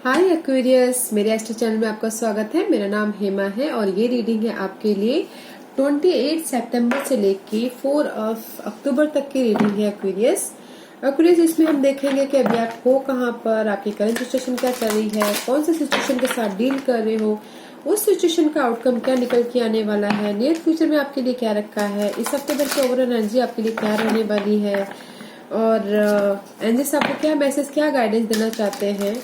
हाय Aquarius, मेरे astro channel में आपका स्वागत है। मेरा नाम हेमा है और ये रीडिंग है आपके लिए 28 सितंबर से लेके 4 अक्टूबर तक की रीडिंग है एक्वेरियस। एक्वेरियस, इसमें हम देखेंगे कि अभी आप हो कहाँ पर, आपकी करंट सिचुएशन क्या चल रही है, कौन सी सिचुएशन के साथ डील कर रहे हो, उस सिचुएशन का आउटकम क्या निकल के आने वाला है, नियर फ्यूचर में आपके लिए क्या रखा है, इस हफ्ते भर की ओवरऑल एनर्जी आपके लिए क्या रहने वाली है और एंजल्स आपको क्या मैसेज, क्या गाइडेंस देना चाहते हैं।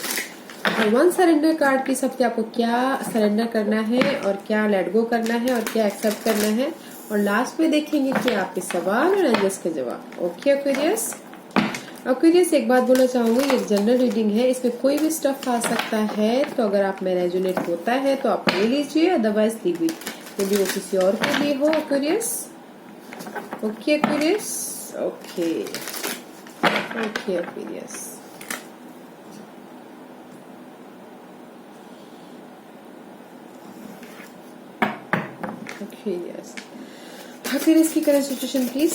और वन सरेंडर कार्ड की सबसे आपको क्या सरेंडर करना है और क्या लेट गो करना है और क्या एक्सेप्ट करना है, और लास्ट में देखेंगे कि आपके सवाल और एंजल्स के जवाब। Okay Aquarius. एक्वेरियस, एक बात बोलना चाहूंगी, ये जनरल रीडिंग है, इसमें कोई भी स्टफ आ सकता है, तो अगर आप में रेजोनेट होता है तो आप ले लीजिए, अदरवाइज लीव इट। यदि वो किसी और के लिए हो Aquarius. Okay Aquarius. Okay okay Aquarius. Aquarius. Aquarius की करंट सिचुएशन प्लीज।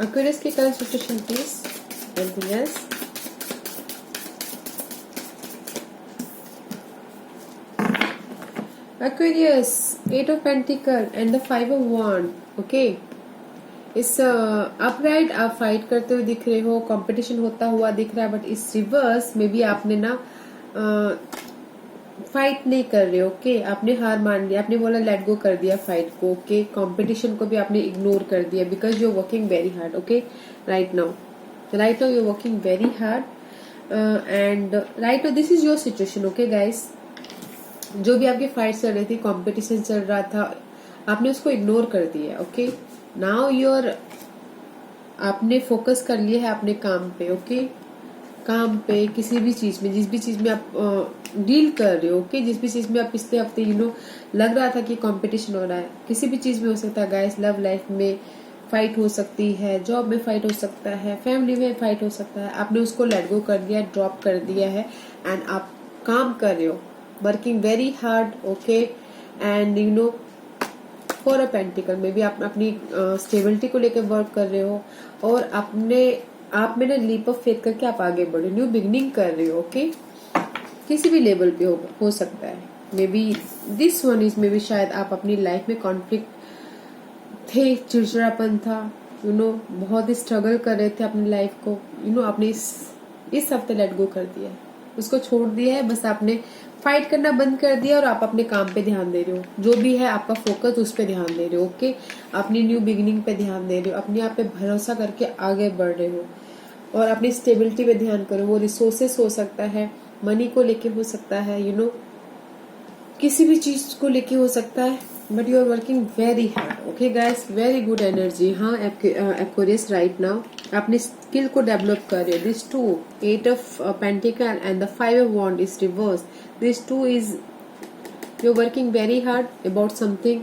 Aquarius की current situation please. Anything else? Aquarius, Eight of Pentacle and the Five of Wand. Okay. इस अपराइट आप फाइट करते हुए दिख रहे हो, कंपटीशन होता हुआ दिख रहा है, बट इस रिवर्स में भी आपने ना फाइट नहीं कर रहे हो। ओके, आपने हार मान लिया, आपने बोला लेट गो कर दिया फाइट को। ओके, कंपटीशन को भी आपने इग्नोर कर दिया because you are working very hard. Okay, right now you are working very hard and right now this is your situation. Okay guys, जो भी आपकी फाइट चल रही थी, कंपटीशन चल रहा था, आपने उसको इग्नोर कर दिया। ओके, नाउ यूर आपने फोकस कर लिया है अपने काम पे। ओके, काम पे, किसी भी चीज में, जिस भी चीज में आप डील कर रहे हो। ओके, जिस भी चीज में आप पिछले हफ्ते लग रहा था कि कंपटीशन हो रहा है, किसी भी चीज में हो सकता है गाइस। लव लाइफ में फाइट हो सकती है, जॉब में फाइट हो सकता है, फैमिली में फाइट हो सकता है। आपने उसको लेट गो कर दिया, ड्रॉप कर दिया है एंड आप काम कर रहे हो, working very hard. Okay, and for a pentacle में भी आप अपनी स्टेबिलिटी को लेकर वर्क कर रहे हो और आप में ना लीप ऑफ फेथ करके आप आगे बढ़े, न्यू बिगनिंग कर रहे हो। ओके, किसी भी लेवल पे हो सकता है। May be this one is, may be शायद आप अपनी लाइफ में कॉन्फ्लिक्ट थे, चिड़चिड़ापन था, बहुत ही स्ट्रगल कर रहे थे अपनी लाइफ को। आपने इस हफ्ते लेट गो कर दिया है, उसको छोड़ दिया है, बस आपने फाइट करना बंद कर दिया और आप अपने काम पे ध्यान दे रहे हो। जो भी है आपका फोकस, उस पे ध्यान दे रहे हो। ओके, अपनी न्यू बिगिनिंग पे ध्यान दे रहे हो, अपने आप पे भरोसा करके आगे बढ़ रहे हो और अपनी स्टेबिलिटी पे ध्यान करो। वो रिसोर्सेस हो सकता है, मनी को लेके हो सकता है, किसी भी चीज को लेके हो सकता है, but you are working very hard. Okay guys, very good energy. हाँ एक्वेरियस, राइट नाउ अपने स्किल को डेवलप कर रहे हो। This two, eight of pentacle and the five of wand is reverse. This two is you are working very hard about something.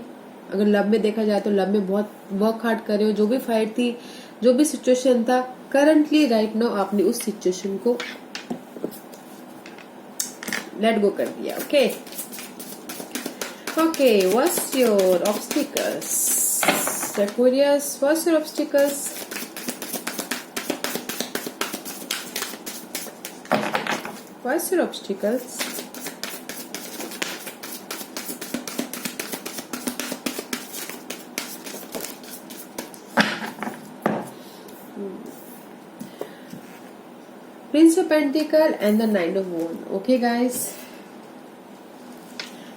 अगर love में देखा जाए तो लव में बहुत वर्क हार्ड कर रहे हो। जो भी फाइट थी, जो भी सिचुएशन था, करंटली राइट नाउ आपने उस सिचुएशन को लेट गो कर दिया। Okay okay, what's your obstacles? Aquarius, what's your obstacles? What's your obstacles? Prince of Pentacle and the Nine of Wands. Okay guys,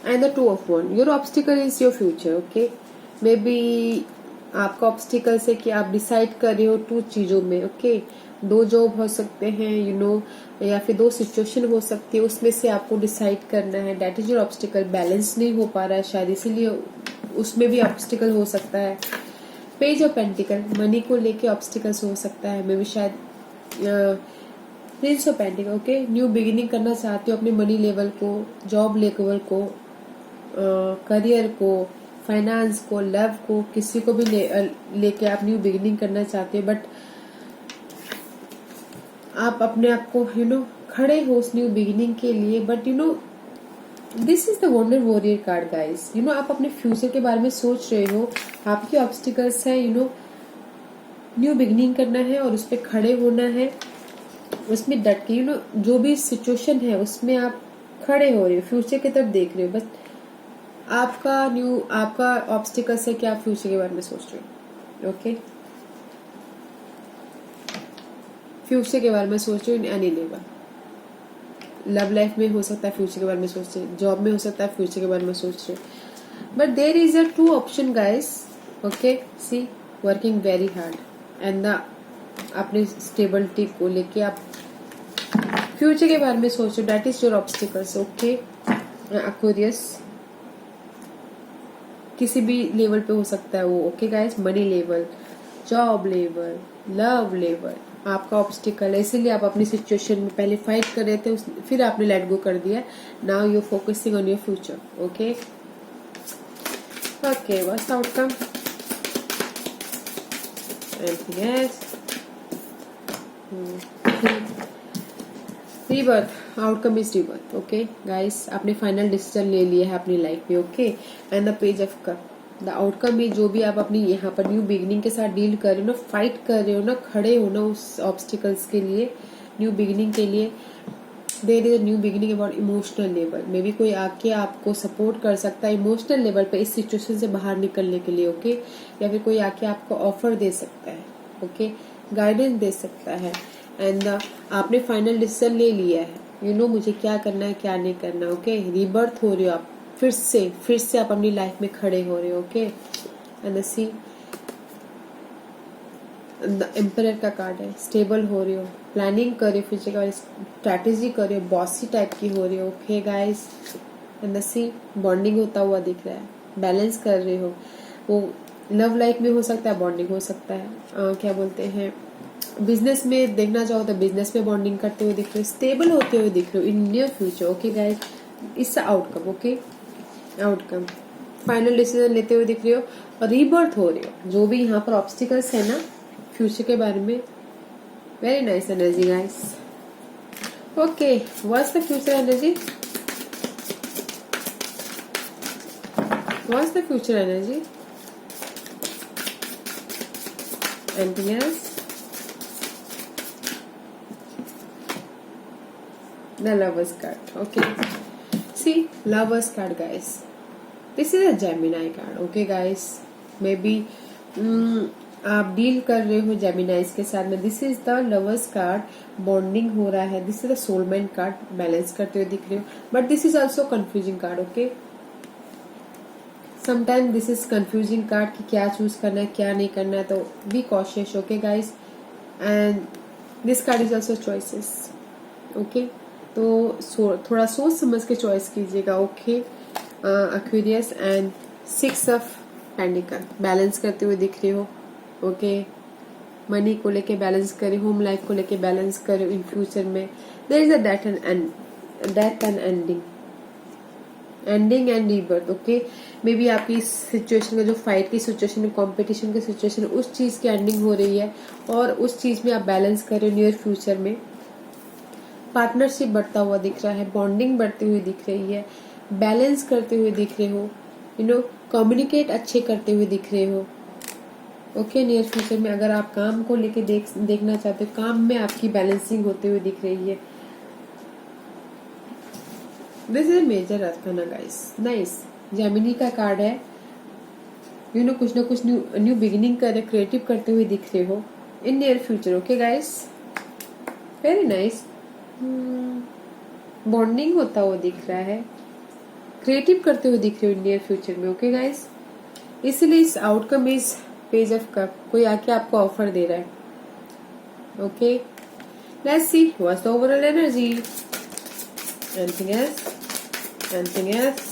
and the Two of Wands. Your obstacle is your future. Okay, maybe आपका obstacle है कि आप decide कर रहे हो to चीजों में। Okay, दो जॉब हो सकते हैं, या फिर दो सिचुएशन हो सकती है, उसमें से आपको डिसाइड करना है। That is your obstacle. Balance नहीं हो पा रहा है शायद, इसीलिए उसमें भी ऑब्स्टिकल हो सकता है। पेज ऑफ पेंटिकल, मनी को लेके ऑब्स्टिकल्स हो सकता है, मे बी शायद। Prince of pentacle, okay, new beginning करना चाहते हो अपने मनी लेवल को, जॉब लेवल को, करियर को, फाइनेंस को, लव को, किसी को भी लेके आप न्यू बिगिनिंग करना चाहते हो, बट आप अपने आप को खड़े हो उस न्यू बिगिनिंग के लिए। But this is the wonder warrior card guys. आप अपने फ्यूचर के बारे में सोच रहे हो, आपके ऑब्स्टिकल्स है, न्यू बिगिनिंग करना है और उस पर खड़े होना है उसमें डट के जो भी सिचुएशन है उसमें आप खड़े हो रहे हो, फ्यूचर की तरफ देख रहे हो। बस आपका ऑब्स्टिकल्स है कि आप फ्यूचर के बारे में सोच रहे हो। ओके, फ्यूचर के बारे में सोच रहे हो in any level. Love life में हो सकता है फ्यूचर के बारे में सोच रहे, जॉब में हो सकता है फ्यूचर के बारे में सोच रहे, but there is a two option guys. Okay, see working very hard and the अपनी स्टेबिलिटी को लेके आप फ्यूचर के बारे में सोच रहे हो, that is your obstacles. Okay Aquarius, किसी भी लेवल पे हो सकता है वो। Okay guys, money level, job level, love level, आपका ऑब्स्टिकल है। इसीलिए आप अपनी सिचुएशन में पहले फाइट कर रहे थे, फिर आपने लेट गो कर दिया। Now you focusing on your future. Okay okay, what's outcome? Anything else? Rebirth, outcome is rebirth. Okay guys, आपने फाइनल डिसीजन ले लिया है अपनी लाइफ में। Okay, and the page of cup, the outcome is जो भी आप अपनी यहाँ पर न्यू बिगिनिंग के साथ डील कर रहे हो ना, फाइट कर रहे हो ना, खड़े हो ना उस ऑब्स्टिकल्स के लिए, न्यू बिगिनिंग के लिए। There is a new beginning about emotional level. Maybe कोई आके आपको सपोर्ट कर सकता है इमोशनल लेवल पे इस सिचुएशन से बाहर निकलने के लिए। ओके, या फिर कोई आके आपको ऑफर दे सकता है। ओके, गाइडेंस दे सकता है। एंड आपने फाइनल डिसीजन ले लिया है, मुझे क्या करना है क्या नहीं करना। ओके, रीबर्थ हो रहे हो आप, फिर से आप अपनी लाइफ में खड़े हो रहे हो। Okay, and see the emperor का कार्ड है, स्टेबल हो रहे हो, प्लानिंग कर रहे हो, फ्यूचर का स्ट्रैटेजी कर रहे हो, बॉसी टाइप की हो रही हो। Okay guys, and see bonding होता हुआ दिख रहा है, बैलेंस कर रहे हो। वो लव लाइफ में हो सकता है, बॉन्डिंग हो सकता है, क्या बोलते हैं, बिजनेस में देखना चाहो तो बिजनेस में बॉन्डिंग करते हुए दिख रहे हो, स्टेबल होते हुए दिख रहे हो in near future. Okay guys, इस outcome. Okay, outcome final decision लेते हुए दिख रहे हो और रीबर्थ हो रहे हो। जो भी यहाँ पर ऑब्स्टिकल्स है ना फ्यूचर के बारे में, very nice energy guys. Okay, what's the future energy? What's the future energy? Anything else? The Lovers card. Okay, see Lovers card guys, this is a Gemini card. Okay guys, maybe आप deal कर रहे हो Geminis के साथ में। This is the lovers card, bonding हो रहा है। This is the soulmate card, balance करते हुए दिख रहे हो, but this is also confusing card. Okay, sometime this is confusing card कि क्या चूज करना है क्या नहीं करना है, तो be cautious. Okay guys, and this card is also choices. Okay, तो थोड़ा सोच समझ के चॉइस कीजिएगा। Okay Aquarius, and 6 of pentacle, balance करते हुए दिख रहे हो। ओके, मनी को लेके बैलेंस करे, होम लाइफ को लेके बैलेंस करे इन फ्यूचर में। There is a death and ending and rebirth. Okay, maybe आपकी इस सिचुएशन का जो फाइट की सिचुएशन है, कॉम्पिटिशन की सिचुएशन है, उस चीज की एंडिंग हो रही है और उस चीज में आप बैलेंस कर रहे हो नियर फ्यूचर में। पार्टनरशिप बढ़ता हुआ दिख रहा है, बॉन्डिंग बढ़ती हुई दिख रही है, बैलेंस करते हुए दिख रहे हो, कम्युनिकेट अच्छे करते हुए दिख रहे हो। ओके, नियर फ्यूचर में अगर आप काम को लेके देखना चाहते हो, काम में आपकी बैलेंसिंग होते हुए दिख रही है। दिस इज मेजर अर्थना गाइस, नाइस। जेमिनी का कार्ड है, कुछ ना कुछ न्यू बिगिनिंग कर रहे, क्रिएटिव करते हुए दिख रहे हो in near future. Okay guys, very nice. Bonding होता हुआ दिख रहा है, क्रिएटिव करते हुए दिख रहे हो नियर फ्यूचर में। ओके गाइस, इसलिए इस outcome is page of cup, कोई आके आपको ऑफर दे रहा है। Okay, let's see what's the overall energy. Anything else? Anything else?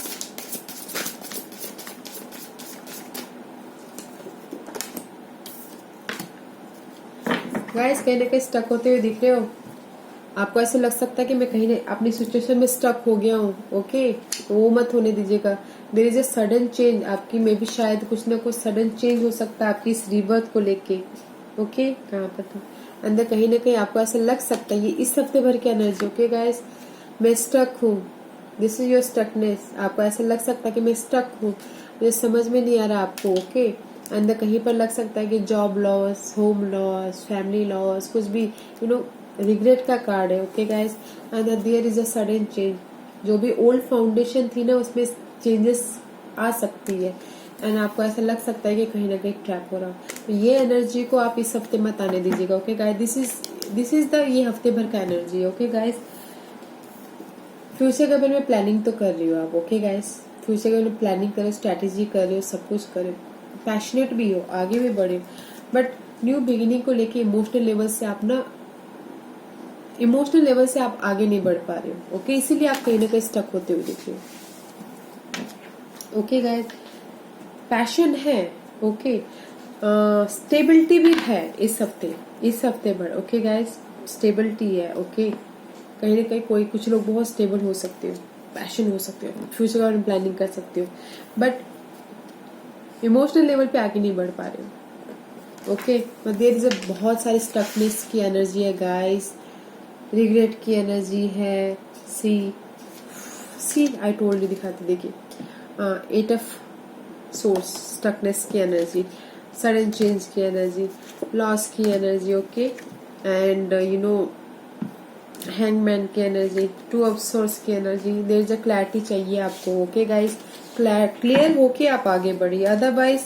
Guys, कहीं ना कहीं स्टक होते हुए दिख रहे हो। आपको ऐसा लग सकता है कि मैं कहीं अपनी सिचुएशन में स्टक हो गया हूँ। ओके, तो वो मत होने दीजिएगा। There is a sudden change आपकी, में भी शायद कुछ ना कुछ सडन चेंज हो सकता है आपकी इस रिबर्थ को लेके। ओके, कहाँ पर था अंदर, कहीं ना कहीं आपको ऐसा लग सकता है ये इस हफ्ते भर की एनर्जी। ओके गाइस, मैं स्टक हूँ, दिस इज योर स्टकनेस। आपको ऐसा लग सकता है कि मैं स्टक हूँ, मुझे समझ में नहीं आ रहा आपको। ओके, अंदर कहीं पर लग सकता है कि job loss, home loss, family loss, कुछ भी रिग्रेट का कार्ड है, okay guys, and there is a sudden change. जो भी ओल्ड फाउंडेशन थी ना उसमें चेंजेस आ सकती है, एंड आपको ऐसा लग सकता है कि कहीं ना कहीं ट्रैप हो रहा हो। तो ये एनर्जी को आप इस हफ्ते मत आने दीजिएगा, okay guys. This is the ये हफ्ते भर का एनर्जी, ओके गाइस। फ्यूचर के बारे में प्लानिंग तो कर रही हो आप, ओके गाइस। फ्यूचर के बारे में प्लानिंग करो, स्ट्रैटेजी कर रहे हो, सब कुछ करो, पैशनेट भी हो, आगे भी बढ़े, बट न्यू बिगिनिंग को लेके इमोशनल लेवल से आप आगे नहीं बढ़ पा रहे हो, ओके। इसीलिए आप कहीं ना कहीं स्टक होते हुए दिख रहे हो, ओके गाइस। पैशन है, ओके। स्टेबिलिटी भी है इस हफ्ते भर, ओके गाइस। स्टेबिलिटी है, ओके। कहीं ना कहीं कुछ लोग बहुत स्टेबल हो सकते हो, पैशन हो सकते हो, फ्यूचर का प्लानिंग कर सकते हो, बट इमोशनल लेवल पे आगे नहीं बढ़ पा रहे हो, ओके। देयर इज बहुत सारी स्टकनेस की एनर्जी है गाइस, रिग्रेट की एनर्जी है। सी आई टोल्ड यू, दिखाते देखिए, 8 ऑफ सोर्स, स्टकनेस की एनर्जी, सडन चेंज की एनर्जी, लॉस की एनर्जी, ओके, एंड हैंगमैन की एनर्जी, 2 ऑफ सोर्स की energy. There is a clarity चाहिए आपको, ओके गाइस। क्लियर होके आप आगे बढ़िए, अदरवाइज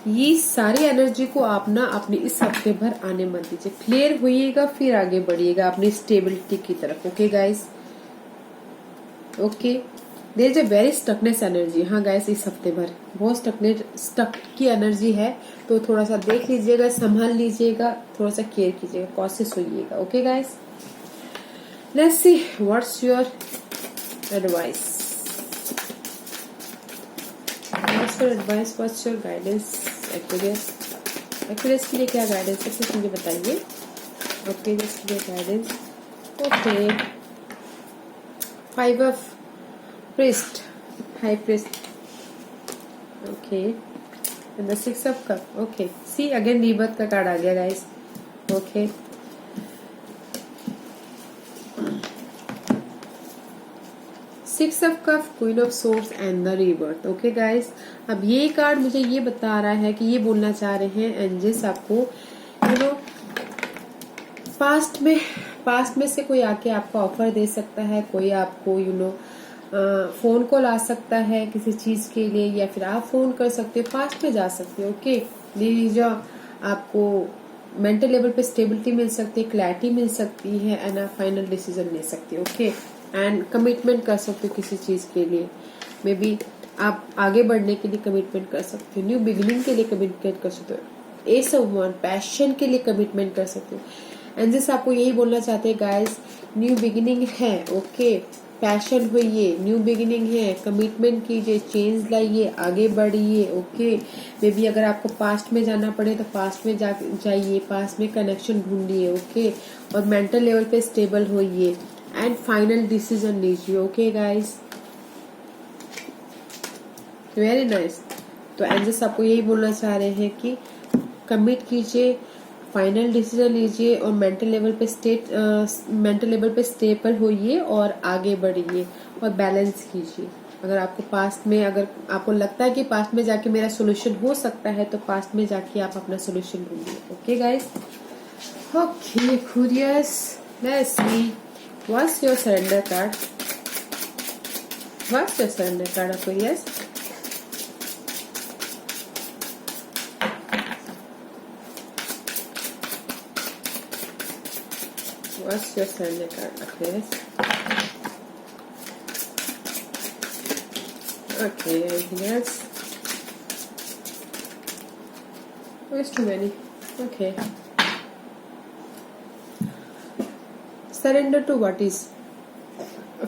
ये सारी एनर्जी को आप ना अपने इस हफ्ते भर आने मत दीजिए। क्लियर होइएगा फिर आगे बढ़िएगा अपनी स्टेबिलिटी की तरफ, okay guys, okay. There is a very stuckness energy, हाँ गाइस, इस हफ्ते भर बहुत स्टक की एनर्जी है, तो थोड़ा सा देख लीजिएगा, संभाल लीजिएगा, थोड़ा सा केयर कीजिएगा, कॉशियस होइएगा, okay guys. Let's see what's your advice, what's your guidance. Aquarius के लिए क्या गाइडेंस है कुछ मुझे बताइए, okay. Just give guidance, okay. 5 of priest, high priest, okay, and the 6 of cup, okay. See again rebirth का card आ गया guys, okay. 6 of cup, queen of swords and the rebirth, okay guys. अब ये card मुझे ये बता रहा है कि ये बोलना चाह रहे हैं एंजल्स आपको, पास्ट में से कोई आके आपको ऑफर दे सकता है, कोई आपको फोन कॉल आ सकता है किसी चीज के लिए, या फिर आप फोन कर सकते हो, पास्ट में जा सकते हो, ओके। जो आपको मेंटल लेवल पे स्टेबिलिटी मिल सकती है, क्लैरिटी मिल सकती है, एंड आप फाइनल डिसीजन ले सकते हो, ओके। एंड कमिटमेंट कर सकते हो किसी चीज के लिए, मे बी आप आगे बढ़ने के लिए कमिटमेंट कर सकते हो, न्यू बिगिनिंग के लिए कमिटमेंट कर सकते हो, एस ऑफ वन, पैशन के लिए कमिटमेंट कर सकते हो। एंड जैसे आपको यही बोलना चाहते हैं गाइस, न्यू बिगिनिंग है, ओके। पैशन होइए, न्यू बिगिनिंग है, कमिटमेंट कीजिए, चेंज लाइए, आगे बढ़िए, ओके। मे बी अगर आपको पास्ट में जाना पड़े तो पास्ट में जाइए, पास्ट में कनेक्शन ढूंढिए, ओके। और मेंटल लेवल पे स्टेबल होइए एंड फाइनल डिसीजन लीजिए, ओके गाइस। Very nice. तो एंजल्स आपको यही बोलना चाह रहे हैं कि कमिट कीजिए, फाइनल डिसीजन लीजिए, और मेंटल लेवल पे स्टेबल होइए और आगे बढ़िए और बैलेंस कीजिए। अगर आपको लगता है कि पास्ट में जाके मेरा सोल्यूशन हो सकता है, तो पास्ट में जाके आप अपना सोल्यूशन ढूंढिए, okay guys. Okay curious, let's see what's your surrender card, curious. What's your surrender card, Aquarius? Okay, anything else? Oh, it's too many. Okay. Surrender to what is.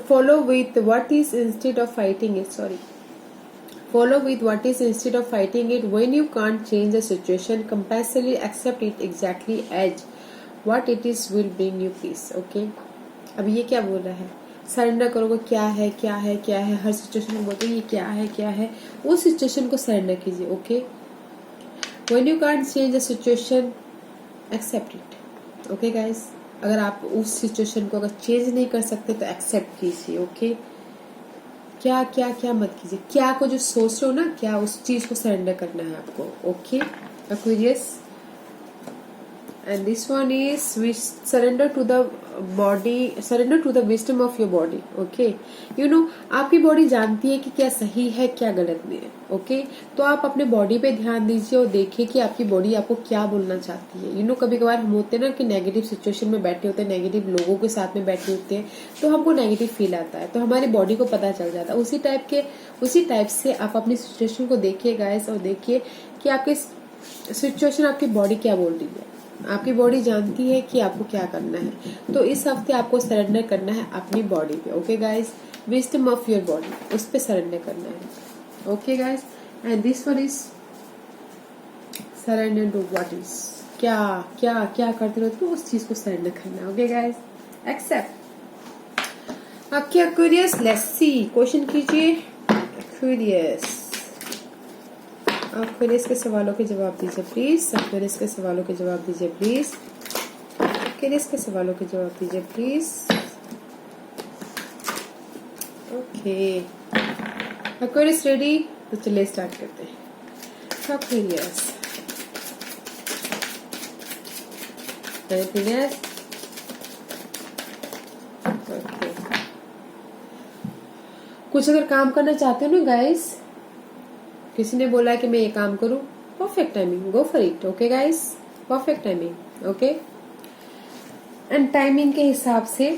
Follow with what is instead of fighting it. Follow with what is instead of fighting it. When you can't change the situation, compassionately accept it exactly as what it is will bring you peace, okay. अब ये क्या बोल रहा है, surrender करोगे, क्या है क्या है क्या है, हर सिचुएशन में बोलते ये क्या है, उस सिचुएशन को सरेंडर कीजिए, okay. When you can't change the situation, accept it, okay guys. अगर आप उस सिचुएशन को अगर चेंज नहीं कर सकते तो एक्सेप्ट कीजिए, ओके। क्या मत कीजिए, क्या को जो सोच रहे हो ना, क्या उस चीज को सरेंडर करना है आपको, okay. Aquarius, and this one is surrender to the body, surrender to the wisdom of your body. Okay, you know, आपकी बॉडी जानती है कि क्या सही है क्या गलत नहीं है. ओके, तो आप अपने बॉडी पे ध्यान दीजिए और देखिए कि आपकी बॉडी आपको क्या बोलना चाहती है. यू नो, कभी कभार हम होते हैं ना कि नेगेटिव सिचुएशन में बैठे होते हैं, नेगेटिव लोगों के साथ में बैठे होते हैं, तो हमको नेगेटिव फील आता है, तो हमारी बॉडी को पता चल जाता है. उसी टाइप से आप अपनी सिचुएशन को देखिए गाइस, और देखिए कि आपकी सिचुएशन, आपकी बॉडी क्या बोल रही है. आपकी बॉडी जानती है कि आपको क्या करना है. तो इस हफ्ते आपको सरेंडर करना है अपनी बॉडी पे. Okay guys, wisdom of your body, उस पे सरेंडर करना है. Okay guys, and this one is surrender to what is, क्या क्या क्या करते रहते हो उस चीज को सरेंडर करना है. Okay guys, accept. आपके एक्वेरियस, लेट्स सी, क्वेश्चन कीजिए. एक्वेरियस, एक्वेरियस के सवालों के जवाब दीजिए प्लीज. एक्वेरियस के सवालों के जवाब दीजिए प्लीज. एक्वेरियस के सवालों के जवाब दीजिए प्लीज. Okay, Aquarius ready? तो चलिए स्टार्ट करते हैं. Aquarius, Aquarius, okay. कुछ अगर काम करना चाहते हो ना गाइस, किसी ने बोला कि मैं ये काम करूं, perfect timing, go for it. Okay guys, perfect timing. Okay, and timing के हिसाब से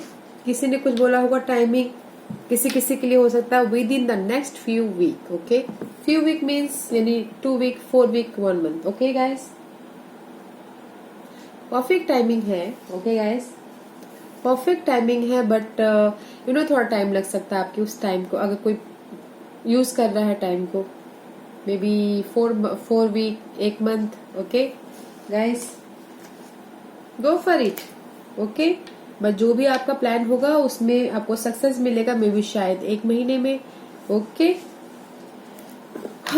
किसी ने कुछ बोला होगा, टाइमिंग किसी के लिए हो सकता है within the next few week. Okay, few week means यानी 2 week, 4 week, 1 month. Okay guys, perfect timing है. ओके गाइस, परफेक्ट टाइमिंग है, बट यू नो थोड़ा टाइम लग सकता है आपकी उस टाइम को, अगर कोई यूज कर रहा है टाइम को, maybe 4 week, 1 month. Okay guys, go for it. Okay, but जो भी आपका प्लान होगा उसमें आपको सक्सेस मिलेगा, मे बी शायद 1 महीने में. Okay,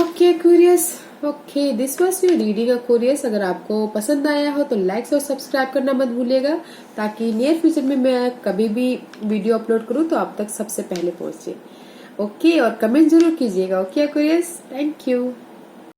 okay curious. Okay, this was your reading curious. अगर आपको पसंद आया हो तो लाइक और सब्सक्राइब करना मत भूलिएगा, ताकि नियर फ्यूचर में मैं कभी भी वीडियो अपलोड करूं तो आप तक सबसे पहले पहुंचे. ओके, और कमेंट जरूर कीजिएगा. Okay curious, thank you.